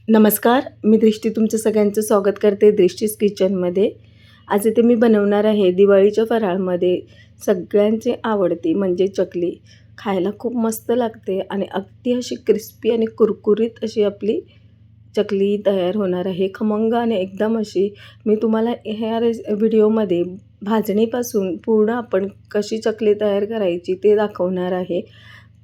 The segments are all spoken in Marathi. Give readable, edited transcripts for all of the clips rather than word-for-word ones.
नमस्कार, मी दृष्टी तुमचं सगळ्यांचं स्वागत करते दृष्टीज किचनमध्ये. आज इथे मी बनवणार आहे दिवाळीच्या फराळमध्ये सगळ्यांची आवडती म्हणजे चकली. खायला खूप मस्त लागते आणि अगदी अशी क्रिस्पी आणि कुरकुरीत अशी आपली चकली तयार होणार आहे. खमंग आणि एकदम अशी मी तुम्हाला ह्या व्हिडिओमध्ये भाजणीपासून पूर्ण आपण कशी चकली तयार करायची ते दाखवणार आहे.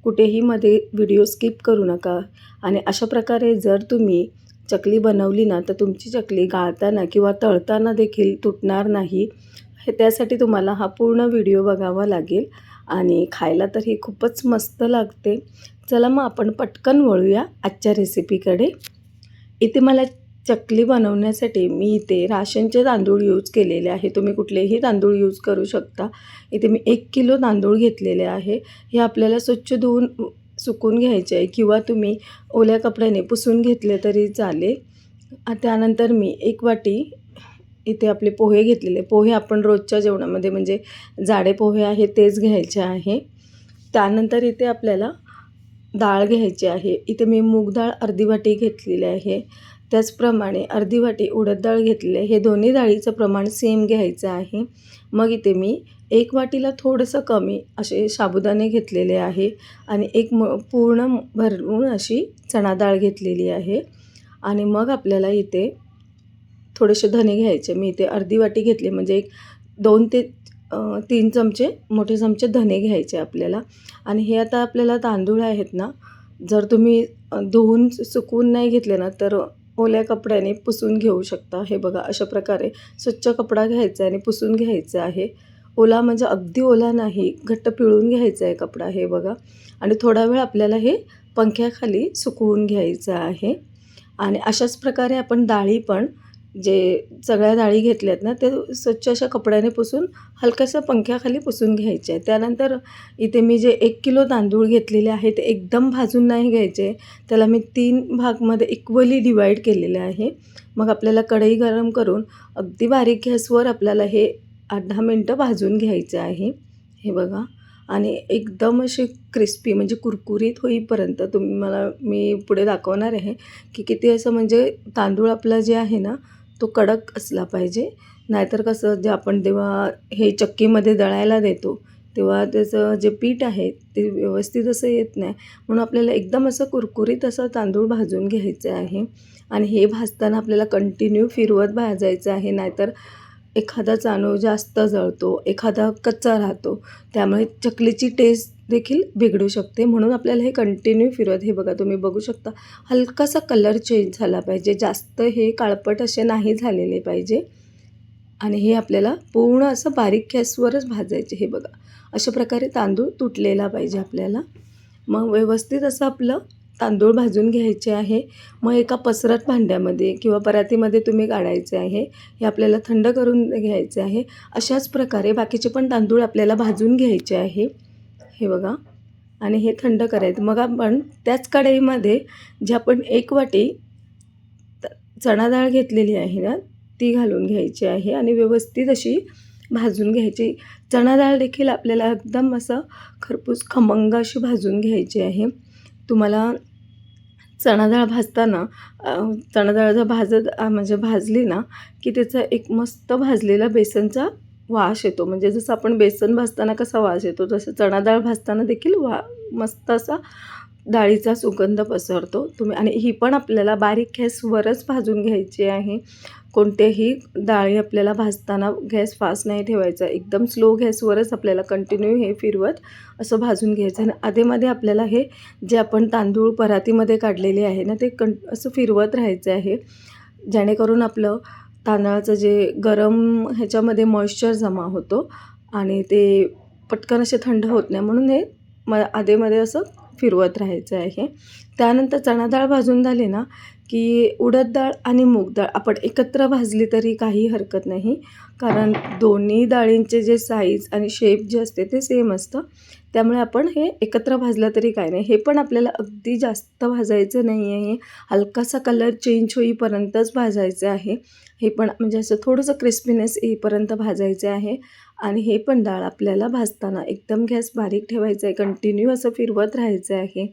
कुठेही मध्ये व्हिडिओ स्किप करू नका. आणि अशा प्रकारे जर तुम्ही चकली बनवली ना तर तुमची चकली गाळताना किंवा तळताना देखील तुटणार नाही. त्यासाठी तुम्हाला हा पूर्ण व्हिडिओ बघावा लागेल आणि खायला तर ही खूपच मस्त लागते. चला मग आपण पटकन वळूया आजच्या रेसिपीकडे. इथे मला चकली बनवण्यासाठी मी इथे राशनचे तांदूळ यूज केलेले आहे. तुम्ही कुठलेही तांदूळ यूज करू शकता. इथे मी 1 किलो तांदूळ घेतलेले आहे. हे आपल्याला स्वच्छ धुवून सुकून घ्यायचे आहे किंवा तुम्ही ओल्या कपड्याने पुसून घेतले तरी चालेल. त्यानंतर मी 1 वाटी इथे आपले पोहे घेतलेले. पोहे आपण रोजच्या जेवणामध्ये म्हणजे जाडे पोहे आहेत तेच घ्यायचे आहे. त्यानंतर इथे आपल्याला डाळ घ्यायची आहे. इथे मी मूग डाळ अर्धी वाटी घेतलेली आहे. त्याचप्रमाणे अर्धी वाटी उडद डाळ घेतलेली आहे. हे दोन्ही डाळीचं प्रमाण सेम घ्यायचं आहे. मग इथे मी 1 वाटीला थोडंसं कमी असे साबुदाणे घेतलेले आहे आणि एक पूर्ण भरून अशी चणा डाळ घेतलेली आहे. आणि मग आपल्याला इथे थोडेसे धणे घ्यायचे. मी इथे अर्धी वाटी घेतले म्हणजे एक 2 ते 3 चमचे मोठे चमचे धणे घ्यायचे आपल्याला. आणि हे आता आपल्याला तांदूळ आहेत ना, जर तुम्ही धुवून सुकवून नाही घेतले ना तर ओल्या कपड्याने पुसून घेऊ शकता. हे बघा अशा प्रकारे स्वच्छ कपडा घ्यायचा आणि पुसून घ्यायचा आहे. ओला म्हणजे अगदी ओला नाही, घट्ट पिळून घ्यायचा आहे कपडा. हे बघा. आणि थोडा वेळ आपल्याला हे पंख्याखाली सुकवून घ्यायचं आहे. आणि अशाच प्रकारे आपण डाळी पण जे सगळ्या डाळी घेतल्यात ना ते स्वच्छ अशा कपड्याने पुसून हलकंसं पंख्याखाली पुसून घ्यायचे आहे. त्यानंतर इथे मी जे 1 किलो तांदूळ घेतलेले आहे ते एकदम भाजून नाही घ्यायचे. त्याला मी 3 भागमध्ये इक्वली डिवाईड केलेले आहे. मग आपल्याला कढई गरम करून अगदी बारीक गॅसवर आपल्याला हे 8-10 मिनटं भाजून घ्यायचे आहे. हे बघा. आणि एकदम असे क्रिस्पी म्हणजे कुरकुरीत होईपर्यंत मी पुढे दाखवणार आहे की किती असं म्हणजे तांदूळ आपला जे आहे ना तो कडक असला पाहिजे. नाहीतर कसं जे आपण जेव्हा हे चक्कीमध्ये दळायला देतो तेव्हा त्याचं जे पीठ आहे ते व्यवस्थित असं येत नाही. म्हणून आपल्याला एकदम असं कुरकुरीत असं तांदूळ भाजून घ्यायचं आहे. आणि हे भाजताना आपल्याला कंटिन्यू फिरवत भाजायचं आहे. नाहीतर एखादा तांदूळ जास्त जळतो, एखादा कच्चा राहतो. त्यामुळे चकलीची टेस्ट देखील बिघडू शकते. म्हणून आपल्याला हे कंटिन्यू फिरवत, हे बघा तुम्ही बघू शकता हलकासा कलर चेंज झाला पाहिजे. जास्त हे काळपट असे नाही झालेले पाहिजे. आणि हे आपल्याला पूर्ण असं बारीक गॅसवरच भाजायचे. हे बघा अशा प्रकारे तांदूळ तुटलेला पाहिजे आपल्याला. मग व्यवस्थित असं आपलं तांदूळ भाजून घ्यायचे आहे. मग एका पसरट भांड्यामध्ये किंवा परातीमध्ये तुम्ही काढायचे आहे. हे आपल्याला थंड करून घ्यायचे आहे. अशाच प्रकारे बाकीचे पण तांदूळ आपल्याला भाजून घ्यायचे आहे. हे बघा. आणि हे थंड करायचं. मग आपण त्याच कढईमध्ये जे आपण 1 वाटी चणा डाळ घेतलेली आहे ना ती घालून घ्यायची आहे आणि व्यवस्थित अशी भाजून घ्यायची. चणा डाळ देखील आपल्याला एकदम असं खरपूस खमंग अशी भाजून घ्यायची आहे. तुम्हाला चणा डाळ भाजताना चणा डाळ जर म्हणजे भाजली ना की त्याचा एक मस्त भाजलेला बेसनचा वास येतो. म्हणजे जसं आपण बेसन भाजताना कसा वास येतो तसं चणा डाळ भाजताना देखील मस्त असा डाळीचा सुगंध पसरतो. आणि ही पण आपल्याला बारीक गॅसवरच भाजून घ्यायची आहे. कोणत्याही डाळी आपल्याला भाजताना गॅस फास्ट नाही ठेवायचा. एकदम स्लो गॅसवरच आपल्याला कंटिन्यू हे फिरवत असं भाजून घ्यायचं. आणि आधेमध्ये आपल्याला हे जे आपण तांदूळ परातीमध्ये काढलेले आहे ना ते असं फिरवत राहायचं आहे. जेणेकरून आपलं तांदळाचं जे गरम ह्याच्यामध्ये मॉइश्चर जमा होतो आणि ते पटकन असे थंड होत नाही. म्हणून हे आधेमध्ये असं फिरवत राहायचं आहे. त्यानंतर चणा डाळ भाजून झाली ना की उडद डाळ आणि मूग डाळ आपण एकत्र भाजली तरी काही हरकत नाही. कारण दोन्ही डाळींचे जे साईज आणि शेप जे असते ते सेम असतं. त्यामुळे आपण हे एकत्र भाजलं तरी काय नाही. हे पण आपल्याला अगदी जास्त भाजायचं नाही आहे. हलकासा कलर चेंज होईपर्यंतच भाजायचं आहे. हे पण म्हणजे असं थोडंसं क्रिस्पीनेस येईपर्यंत भाजायचं आहे. आणि हे पण डाळ आपल्याला भाजताना एकदम गॅस बारीक ठेवायचा आहे. कंटिन्यू असं फिरवत राहायचं आहे.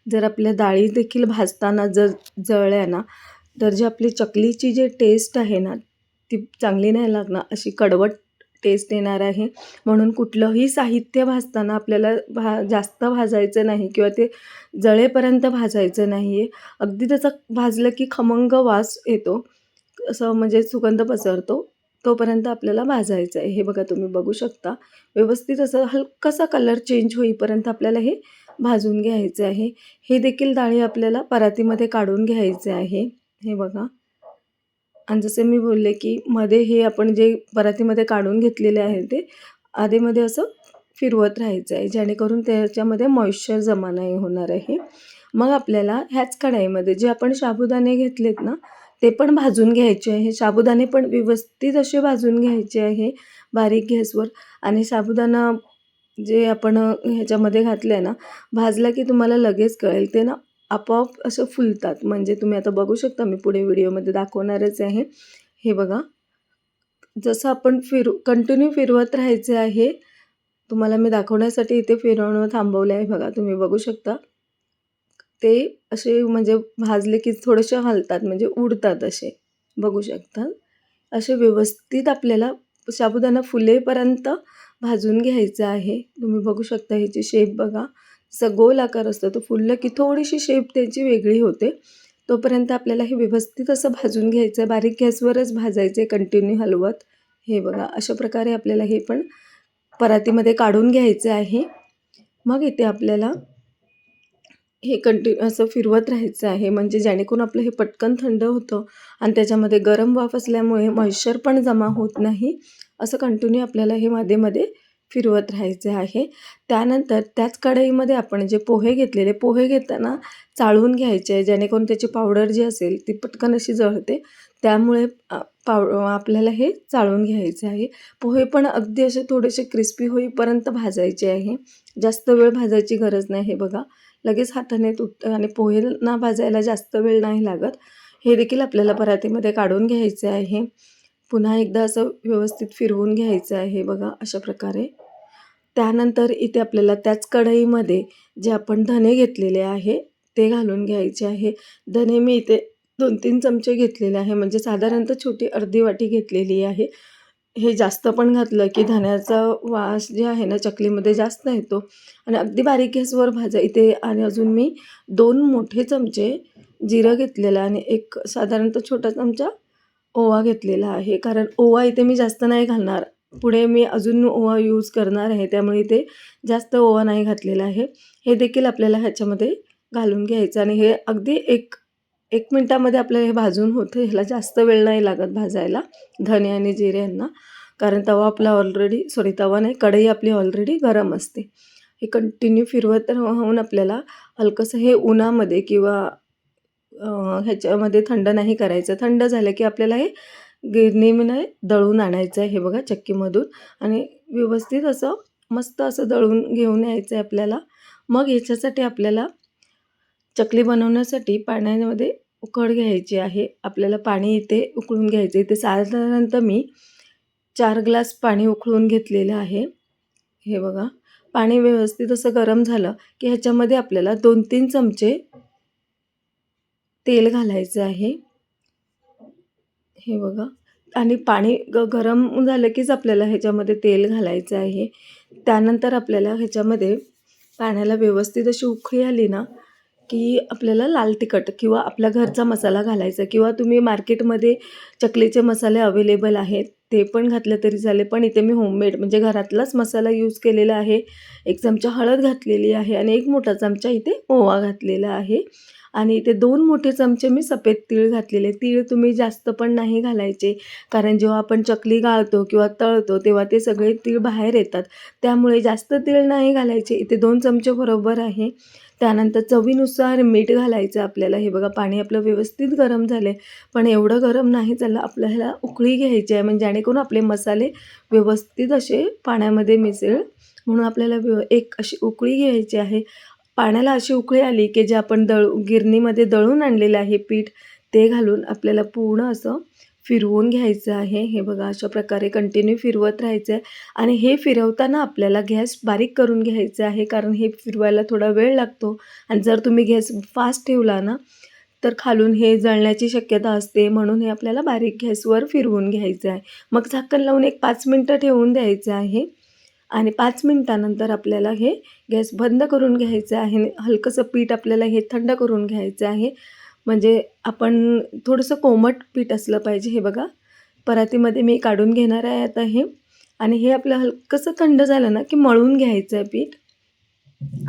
जर आपल्या डाळी देखील भाजताना जर जळल्या ना तर जी आपली चकलीची जी टेस्ट आहे ना, ती चांगली नाही लागणार, अशी कडवट टेस्ट येणार आहे. म्हणून कुठलंही साहित्य भाजताना आपल्याला जास्त भाजायचं नाही किंवा ते जळेपर्यंत भाजायचं नाही आहे. अगदी त्याचा भाजलं की खमंग वास येतो, असं म्हणजे सुगंध पसरतो, तोपर्यंत आपल्याला भाजायचं आहे. हे बघा तुम्ही बघू शकता. व्यवस्थित असं हलकासा कलर चेंज होईपर्यंत आपल्याला हे भाजून घ्यायचं आहे. हे देखील डाळी आपल्याला परातीमध्ये काढून घ्यायचे आहे. हे बघा. आणि जसे मी बोलले, की मध्ये हे आपण जे परातीमध्ये काढून घेतलेले आहे ते अधेमध्ये असं फिरवत राहायचं आहे, जेणेकरून त्याच्यामध्ये मॉइश्चर जमा नाही होणार आहे. मग आपल्याला ह्याच कढईमध्ये जे आपण साबुदाणे घेतलेत ना, ते पण भाजून घ्यायचे आहे. साबुदाणे पण व्यवस्थित असे भाजून घ्यायचे आहे बारीक गॅसवर. आणि साबुदाणा जे आपण ह्याच्यामध्ये घातलं आहे ना, भाजला की तुम्हाला लगेच कळेल ते ना आपोआप असं फुलतात. म्हणजे तुम्ही आता बघू शकता, मी पुढे व्हिडिओमध्ये दाखवणारच आहे. हे बघा, जसं आपण कंटिन्यू फिरवत राहायचे आहे. तुम्हाला मी दाखवण्यासाठी इथे फिरवणं थांबवलं आहे बघा, तुम्ही बघू शकता. ते असे म्हणजे भाजले की थोडेसे हलतात, म्हणजे उडतात असे, बघू शकता. असे व्यवस्थित आपल्याला साबुदाणा फुलेपर्यंत भाजून घ्यायचं आहे. तुम्ही बघू शकता ह्याची शेप बघा. जसा गोल आकार असतो तो फुललं की थोडीशी शेप त्याची वेगळी होते. तोपर्यंत आपल्याला हे व्यवस्थित असं भाजून घ्यायचं आहे. बारीक गॅसवरच भाजायचं आहे कंटिन्यू हलवत. हे बघा, अशा प्रकारे आपल्याला हे पण परातीमध्ये काढून घ्यायचं आहे. मग इथे आपल्याला हे असं फिरवत राहायचं आहे, म्हणजे जेणेकरून आपलं हे पटकन थंड होतं आणि त्याच्यामध्ये गरम वाफ असल्यामुळे मॉइश्चर पण जमा होत नाही. असं कंटिन्यू आपल्याला हे मध्ये-मध्ये फिरवत राहायचे आहे. त्यानंतर त्याच कढईमध्ये आपण जे पोहे घेतलेले, पोहे घेताना चाळून घ्यायचे आहे, जेणेकरून त्याची पावडर जी असेल ती पटकन अशी जळते. त्यामुळे आपल्याला हे चाळून घ्यायचे आहे. पोहे पण अगदी असे थोडेसे क्रिस्पी होईपर्यंत भाजायचे आहे. जास्त वेळ भाजायची गरज नाही. हे बघा, लगेच हाताने तुटतं आणि पोहेला भाजायला जास्त वेळ नाही लागत. हे देखील आपल्याला परातीमध्ये काढून घ्यायचे आहे. पुन्हा एकदा असं व्यवस्थित फिरवून घ्यायचं आहे बघा, अशा प्रकारे. त्यानंतर इथे आपल्याला त्याच कढईमध्ये जे आपण धने घेतलेले आहे ते घालून घ्यायचे आहे. धने मी इथे 2-3 चमचे घेतलेले आहे, म्हणजे साधारणतः छोटी अर्धी वाटी घेतलेली आहे. हे जास्त पण घातलं की धण्याचा वास जे आहे ना चकलीमध्ये जास्त येतो आणि अगदी बारीक गॅसवर भाजा. इथे आणि अजून मी 2 मोठे चमचे जिरं घेतलेलं आणि एक साधारणतः छोटा चमचा ओवा घेतलेला आहे. कारण ओवा इथे मी जास्त नाही घालणार. पुढे मी अजून ओवा यूज करणार आहे, त्यामुळे इथे जास्त ओवा नाही घातलेला आहे. हे देखील आपल्याला ह्याच्यामध्ये घालून घ्यायचं आणि हे अगदी 1 मिनिटामध्ये आपल्याला हे भाजून होतं. ह्याला जास्त वेळ नाही लागत भाजायला, धने आणि जिरे यांना. कारण तवा आपला तवा नाही, कढई आपली ऑलरेडी गरम असते. हे कंटिन्यू फिरवत राहून आपल्याला हलकंसं हे उन्हामध्ये किंवा ह्याच्यामध्ये थंड नाही करायचं. थंड झालं की आपल्याला हे गिरणीने दळून आणायचं आहे. हे बघा, चक्कीमधून, आणि व्यवस्थित असं मस्त असं दळून घेऊन यायचं आहे आपल्याला. मग ह्याच्यासाठी आपल्याला चकली बनवण्यासाठी पाण्यामध्ये उकळ घ्यायची आहे. आपल्याला पाणी इथे उकळून घ्यायचं. इथे साधारणतः मी 4 ग्लास पाणी उकळून घेतलेलं आहे. हे बघा, पाणी व्यवस्थित असं गरम झालं की ह्याच्यामध्ये आपल्याला 2-3 चमचे तेल घालायचं आहे. हे बघा, आणि पाणी गरम झालं कीच आपल्याला ह्याच्यामध्ये तेल घालायचं आहे. त्यानंतर आपल्याला ह्याच्यामध्ये पाण्याला व्यवस्थित अशी उकळी आली ना, की आपल्याला लाल तिखट किंवा आपल्या घरचा मसाला घालायचा, किंवा तुम्ही मार्केटमध्ये चकलीचे मसाले अवेलेबल आहेत ते पण घातले तरी चालेल. पण इथे मी होममेड म्हणजे घरातलाच मसाला यूज केलेला आहे. 1 चमचा हळद घातलेली आहे आणि 1 मोठा चमचा इथे ओवा घातलेला आहे. आणि इथे 2 मोठे चमचे मी सफेद तीळ घातलेले. तीळ तुम्ही जास्त पण नाही घालायचे, कारण जेव्हा आपण चकली गाळतो किंवा तळतो तेव्हा ते सगळे तीळ बाहेर येतात. त्यामुळे जास्त तीळ नाही घालायचे. इथे 2 चमचे बरोबर आहे. त्यानंतर चवीनुसार मीठ घालायचं आपल्याला. हे बघा, पाणी आपलं व्यवस्थित गरम झालं आहे, पण एवढं गरम नाही झालं. आपल्याला उकळी घ्यायची आहे, म्हणजे जेणेकरून आपले मसाले व्यवस्थित असे पाण्यामध्ये मिसळेल, म्हणून आपल्याला एक अशी उकळी घ्यायची आहे. पाण्याला अशी उकळी आली की जे आपण गिरणीमध्ये दळून आणलेलं आहे पीठ, ते घालून आपल्याला पूर्ण असं फिरवून घ्यायचं आहे. हे बघा, अशा प्रकारे कंटिन्यू फिरवत राहायचं आहे. आणि हे फिरवताना आपल्याला गॅस बारीक करून घ्यायचं आहे, कारण हे फिरवायला थोडा वेळ लागतो. आणि जर तुम्ही गॅस फास्ट ठेवला ना, तर खालून हे जळण्याची शक्यता असते, म्हणून हे आपल्याला बारीक गॅसवर फिरवून घ्यायचं आहे. मग झाकण लावून एक 5 मिनटं ठेवून द्यायचं आहे आणि 5 मिनिटानंतर आपल्याला हे गॅस बंद करून घ्यायचं आहे. हलकंसं पीठ आपल्याला हे थंड करून घ्यायचं आहे. म्हणजे आपण थोडंसं कोमट पीठ असलं पाहिजे. हे बघा, परातीमध्ये मी काढून घेणार आहे आता हे आणि हे आपलं हलकंसं थंड झालं ना, की मळून घ्यायचं आहे पीठ.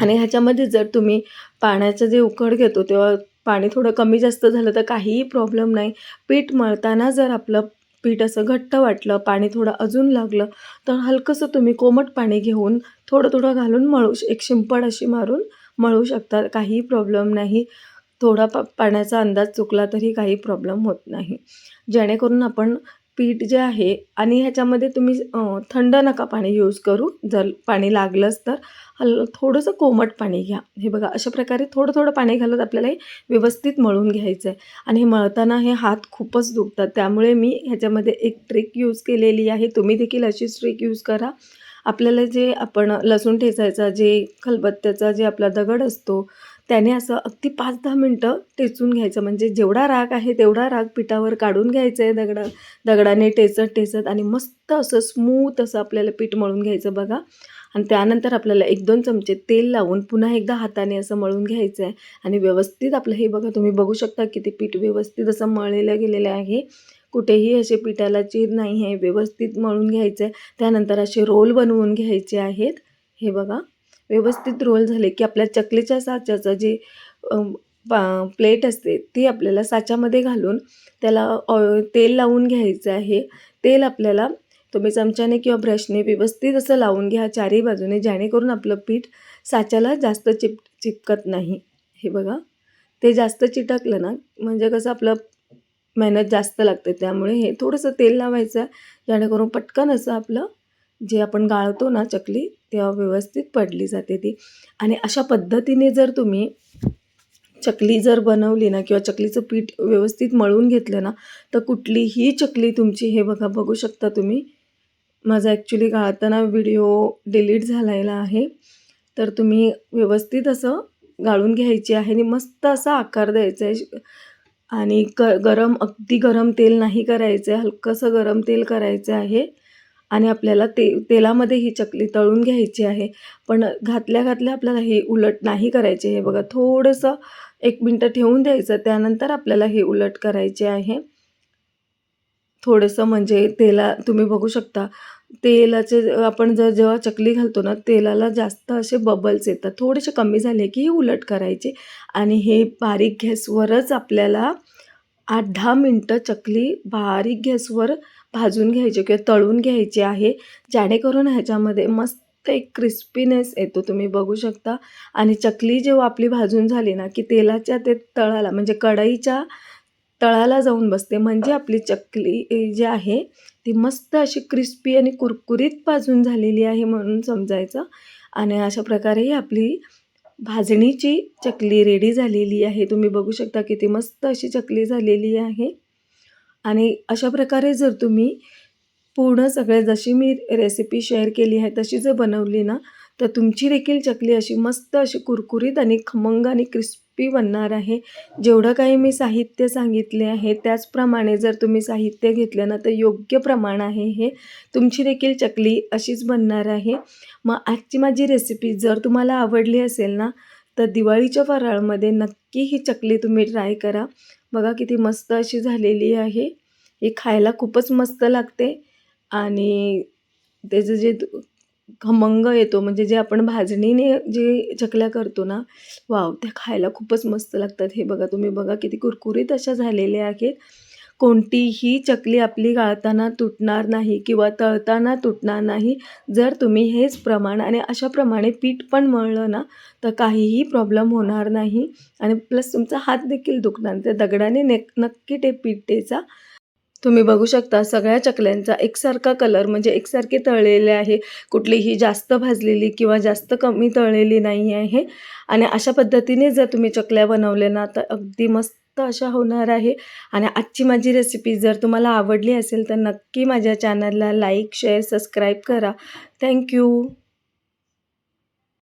आणि ह्याच्यामध्ये जर तुम्ही पाण्याचं जे उकळ घेतो तेव्हा पाणी थोडं कमी जास्त झालं तर काहीही प्रॉब्लेम नाही. पीठ मळताना जर आपलं पीठ असं घट्ट वाटलं, पाणी थोडं अजून लागलं, तर हलकंसं तुम्ही कोमट पाणी घेऊन थोडं घालून एक शिंपड अशी मारून मळू शकता. काहीही प्रॉब्लेम नाही. थोडा पाण्याचा अंदाज चुकला तरी काही प्रॉब्लेम होत नाही. जेणेकरून आपण पीठ जे आहे आणि ह्याच्यामध्ये तुम्ही थंड नका पाणी यूज करू. जर पाणी लागलंच तर थोडंसं कोमट पाणी घ्या. हे बघा, अशा प्रकारे थोडं पाणी घालत आपल्याला हे व्यवस्थित मळून घ्यायचं आहे. आणि हे मळताना हे हात खूपच दुखतात. त्यामुळे मी ह्याच्यामध्ये एक ट्रिक यूज केलेली आहे. तुम्ही देखील अशीच ट्रिक यूज करा. आपल्याला जे आपण लसूण ठेचायचा, जे खलबत्त्याचा जे आपला दगड असतो, त्याने असं अगदी 5-10 मिनटं टेचून घ्यायचं. म्हणजे जेवढा राग आहे तेवढा राग पिठावर काढून घ्यायचं आहे दगडाने टेचत आणि मस्त असं स्मूथ असं आपल्याला पीठ मळून घ्यायचं बघा. आणि त्यानंतर आपल्याला 1-2 चमचे तेल लावून पुन्हा एकदा हाताने असं मळून घ्यायचं आहे आणि व्यवस्थित आपलं हे बघा, तुम्ही बघू शकता किती पीठ व्यवस्थित असं मळलेलं गेलेलं आहे. कुठेही असे पिठाला चीर नाही आहे. व्यवस्थित मळून घ्यायचं आहे. त्यानंतर असे रोल बनवून घ्यायचे आहेत. हे बघा, व्यवस्थित रोल झाले की आपल्या चकलीच्या साच्याचं जे प्लेट असते ती आपल्याला साच्यामध्ये घालून त्याला तेल लावून घ्यायचं आहे. तेल आपल्याला तुम्ही चमच्याने किंवा ब्रशने व्यवस्थित असं लावून घ्या चारही बाजूने, जेणेकरून आपलं पीठ साच्याला जास्त चिपकत नाही. हे बघा, ते जास्त चिटकलं ना म्हणजे कसं आपलं मेहनत जास्त लागते. त्यामुळे हे थोडंसं तेल लावायचं, जेणेकरून पटकन असं आपलं जे आपण गाळतो ना चकली, तेव्हा व्यवस्थित पडली जाते ती. आणि अशा पद्धतीने जर तुम्ही चकली जर बनवली ना किंवा चकलीचं पीठ व्यवस्थित मळून घेतलं ना, तर कुठलीही चकली तुमची, हे बघा, बघू शकता तुम्ही. माझा ॲक्च्युली गाळताना व्हिडिओ डिलीट झालेला आहे. तर तुम्ही व्यवस्थित असं गाळून घ्यायची आहे आणि मस्त असा आकार द्यायचा आहे. आणि अगदी गरम तेल नाही करायचं आहे, हलकंसं गरम तेल करायचं आहे. आणि आपल्याला तेलामध्ये ही चकली तळून घ्यायची आहे. पण घातल्या आपल्याला हे उलट नाही करायचे. हे बघा, थोडंसं 1 मिनटं ठेवून द्यायचं. त्यानंतर आपल्याला हे उलट करायचे आहे. थोडंसं म्हणजे तुम्ही बघू शकता तेलाचे आपण जेव्हा चकली घालतो ना, तेलाला जास्त असे बबल्स येतात. थोडेसे कमी झाले की उलट करायचे आणि हे बारीक गॅसवरच आपल्याला 8-10 मिनटं चकली बारीक गॅसवर भाजून घ्यायची किंवा तळून घ्यायची आहे, जेणेकरून ह्याच्यामध्ये मस्त एक क्रिस्पीनेस येतो. तुम्ही बघू शकता. आणि चकली जेव्हा आपली भाजून झाली ना, की तेलाच्या ते तळाला म्हणजे कढईच्या तळाला जाऊन बसते. म्हणजे आपली चकली जी आहे ती मस्त अशी क्रिस्पी आणि कुरकुरीत भाजून झालेली आहे म्हणून समजायचं. आणि अशा प्रकारे ही आपली भाजणीची चकली रेडी झालेली आहे. तुम्ही बघू शकता किती मस्त अशी चकली झालेली आहे. आणि अशा प्रकारे जर तुम्ही पूर्ण सगळे जशी मी रेसिपी शेअर केली आहे तशी जर बनवली ना, तर तुमची देखील चकली अशी मस्त अशी कुरकुरीत आणि खमंग आणि क्रिस्पी बनणार आहे. जेवढं काही मी साहित्य सांगितले आहे त्याचप्रमाणे जर तुम्ही साहित्य घेतलं ना, तर योग्य प्रमाण आहे हे. तुमची देखील चकली अशीच बनणार आहे. मग आजची माझी रेसिपी जर तुम्हाला आवडली असेल ना, तर दिवाळीच्या फराळमध्ये नक्की ही चकली तुम्ही ट्राय करा. बघा किती मस्त अशी झालेली आहे. ही खायला खूपच मस्त लागते आणि त्याचं जे खमंग येतो म्हणजे जे आपण भाजणीने जे चकल्या करतो ना, वाव, त्या खायला खूपच मस्त लागतात. हे बघा, तुम्ही बघा किती कुरकुरीत अशा झालेल्या आहेत. कोणतीही चकली आपली गाळताना तुटणार नाही किंवा तळताना तुटणार नाही. जर तुम्ही हेच प्रमाण आणि अशा प्रमाणे पीठ पण मळलं ना, तर काहीही प्रॉब्लेम होणार नाही आणि प्लस तुमचा हात देखील दुखणार. त्या दगडाने नक्की ते पीठ टेचा. तुम्ही बघू शकता सगळ्या चकल्यांचा एकसारखा कलर म्हणजे एकसारखे तळलेले आहे. कुठलीही जास्त भाजलेली किंवा जास्त कमी तळलेली नाही आहे. आणि अशा पद्धतीने जर तुम्ही चकल्या बनवल्या ना, तर अगदी मस्त अशा होणार आहे. आणि आजची माझी रेसिपी जर तुम्हाला आवडली असेल तर नक्की माझ्या चॅनलला लाईक, शेअर, सबस्क्राईब करा. थँक्यू.